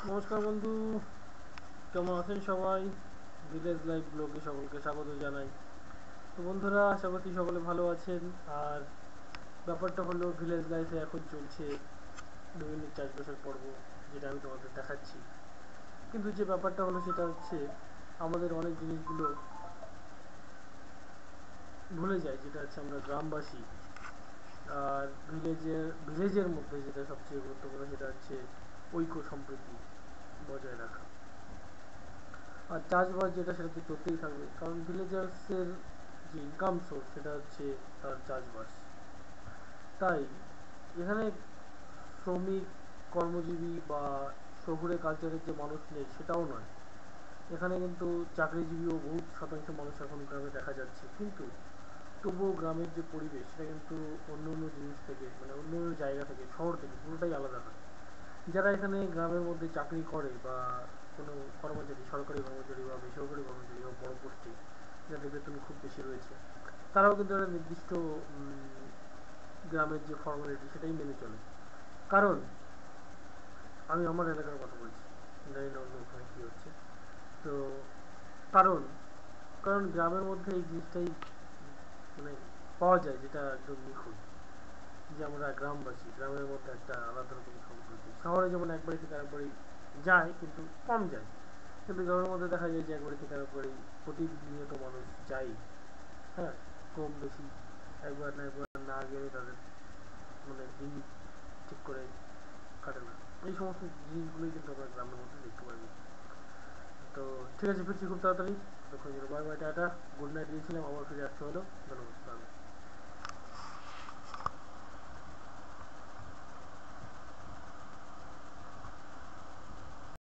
নমস্কার বন্ধু, কেমন আছেন সবাই? ভিলেজ লাইফ ব্লগে সকলকে স্বাগত জানাই। তো বন্ধুরা, আশা করছি সকলে ভালো আছেন। আর ব্যাপারটা হলো, ভিলেজ লাইফে এখন চলছে বিভিন্ন চাষবাসের পর্ব, যেটা আমি তোমাদের দেখাচ্ছি। কিন্তু যে ব্যাপারটা হলো সেটা হচ্ছে, আমাদের অনেক জিনিসগুলো ভুলে যায়, যেটা হচ্ছে আমরা গ্রামবাসী। আর ভিলেজের মধ্যে যেটা সবচেয়ে গুরুত্বপূর্ণ সেটা হচ্ছে ঐক্য সম্প্রীতি বজায় রাখা। আর চাষবাস যেটা, সেটা তো চলতেই থাকবে, কারণ ভিলেজার্সের যে ইনকাম সোর্স সেটা হচ্ছে তার চাষবাস। তাই এখানে শ্রমিক, কর্মজীবী বা শহুরে কালচারের যে মানুষ নেই সেটাও নয়। এখানে কিন্তু চাকরিজীবীও বহুত শতাংশ মানুষ এখন গ্রামে দেখা যাচ্ছে। কিন্তু তবুও গ্রামের যে পরিবেশ সেটা কিন্তু অন্য অন্য জিনিস থেকে, মানে অন্য অন্য জায়গা থেকে, শহর থেকে পুরোটাই আলাদা হয়। যারা এখানে গ্রামের মধ্যে চাকরি করে বা কোনো কর্মচারী, সরকারি কর্মচারী বা বেসরকারি কর্মচারী বা বড় পোস্টে, যাদের বেতন খুব বেশি রয়েছে, তারাও কিন্তু একটা নির্দিষ্ট গ্রামের যে ফর্মালিটি সেটাই মেনে চলে। কারণ আমি আমার এলাকার কথা বলছি, জানি না অন্য ওখানে কী হচ্ছে। তো কারণ কারণ গ্রামের মধ্যে এই জিনিসটাই মানে পাওয়া যায়, যেটা একদম নিখুঁত, যে আমরা গ্রামবাসী, গ্রামের মধ্যে একটা আলাদা রকম সম্প্রীতি। শহরে যেমন এক বাড়ি থেকে আরেক বাড়ি যায়, কিন্তু কম যায়। কিন্তু গ্রামের মধ্যে দেখা যায় যে এক বাড়ি থেকে আরেক বাড়ি প্রতিনিয়ত মানুষ যায়। হ্যাঁ, কম বেশি, একবার না একবার না গেলে তাদের মানে দিন ঠিক করে কাটে না। এই সমস্ত জিনিসগুলোই কিন্তু আমরা গ্রামের মধ্যে দেখতে পাই। তো ঠিক আছে, ফিরছি খুব তাড়াতাড়ি। ততক্ষণ জন্য bye bye, tata, good night দিয়েছিলাম, আবার ফিরে আসতে হলো। ধন্যবাদ।